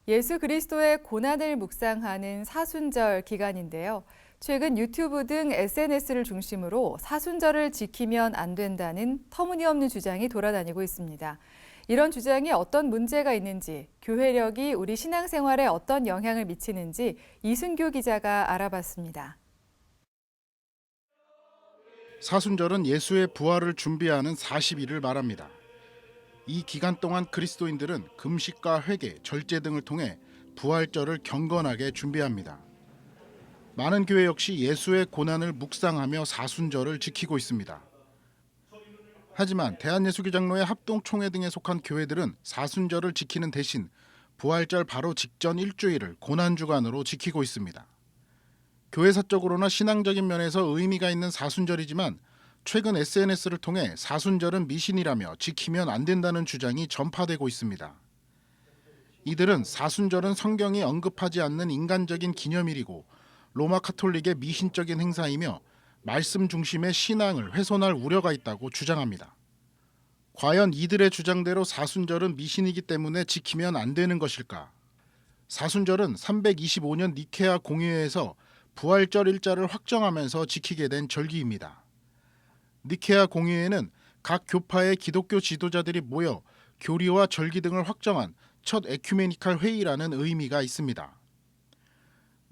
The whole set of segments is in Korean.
예수 그리스도의 고난을 묵상하는 사순절 기간인데요. 최근 유튜브 등 SNS를 중심으로 사순절을 지키면 안 된다는 터무니없는 주장이 돌아다니고 있습니다. 이런 주장에 어떤 문제가 있는지, 교회력이 우리 신앙생활에 어떤 영향을 미치는지 이순규 기자가 알아봤습니다. 사순절은 예수의 부활을 준비하는 40일을 말합니다. 이 기간 동안 그리스도인들은 금식과 회개, 절제 등을 통해 부활절을 경건하게 준비합니다. 많은 교회 역시 예수의 고난을 묵상하며 사순절을 지키고 있습니다. 하지만 대한예수교 장로회 합동총회 등에 속한 교회들은 사순절을 지키는 대신 부활절 바로 직전 일주일을 고난주간으로 지키고 있습니다. 교회사적으로나 신앙적인 면에서 의미가 있는 사순절이지만 최근 SNS를 통해 사순절은 미신이라며 지키면 안 된다는 주장이 전파되고 있습니다. 이들은 사순절은 성경이 언급하지 않는 인간적인 기념일이고 로마 카톨릭의 미신적인 행사이며 말씀 중심의 신앙을 훼손할 우려가 있다고 주장합니다. 과연 이들의 주장대로 사순절은 미신이기 때문에 지키면 안 되는 것일까? 사순절은 325년 니케아 공의회에서 부활절 일자를 확정하면서 지키게 된 절기입니다. 니케아 공의회는 각 교파의 기독교 지도자들이 모여 교리와 절기 등을 확정한 첫 에큐메니칼 회의라는 의미가 있습니다.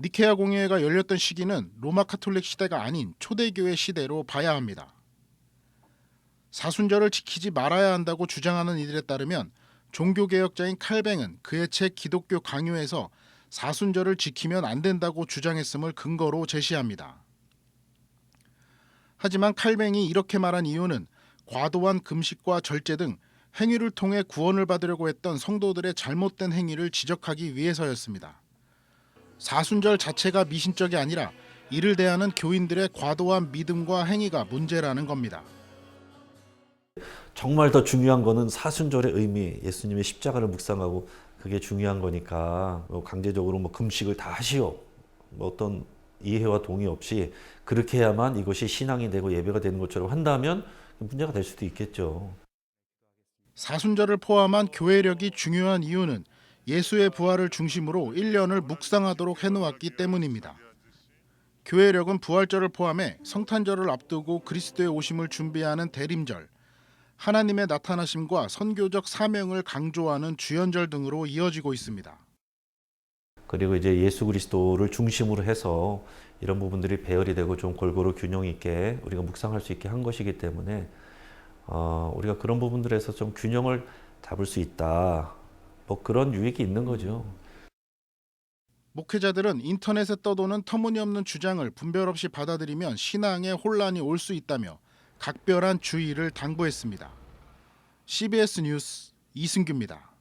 니케아 공의회가 열렸던 시기는 로마 카톨릭 시대가 아닌 초대교회 시대로 봐야 합니다. 사순절을 지키지 말아야 한다고 주장하는 이들에 따르면 종교개혁자인 칼뱅은 그의 책 기독교 강요에서 사순절을 지키면 안 된다고 주장했음을 근거로 제시합니다. 하지만 칼뱅이 이렇게 말한 이유는 과도한 금식과 절제 등 행위를 통해 구원을 받으려고 했던 성도들의 잘못된 행위를 지적하기 위해서였습니다. 사순절 자체가 미신적이 아니라 이를 대하는 교인들의 과도한 믿음과 행위가 문제라는 겁니다. 정말 더 중요한 거는 사순절의 의미, 예수님의 십자가를 묵상하고 그게 중요한 거니까 강제적으로 금식을 다 하시오. 어떤 이해와 동의 없이 그렇게 해야만 이것이 신앙이 되고 예배가 되는 것처럼 한다면 문제가 될 수도 있겠죠. 사순절을 포함한 교회력이 중요한 이유는 예수의 부활을 중심으로 1년을 묵상하도록 해놓았기 때문입니다. 교회력은 부활절을 포함해 성탄절을 앞두고 그리스도의 오심을 준비하는 대림절, 하나님의 나타나심과 선교적 사명을 강조하는 주연절 등으로 이어지고 있습니다. 그리고 이제 예수 그리스도를 중심으로 해서 이런 부분들이 배열이 되고 좀 골고루 균형 있게 우리가 묵상할 수 있게 한 것이기 때문에 우리가 그런 부분들에서 좀 균형을 잡을 수 있다. 그런 유익이 있는 거죠. 목회자들은 인터넷에 떠도는 터무니없는 주장을 분별 없이 받아들이면 신앙에 혼란이 올 수 있다며 각별한 주의를 당부했습니다. CBS 뉴스 이승규입니다.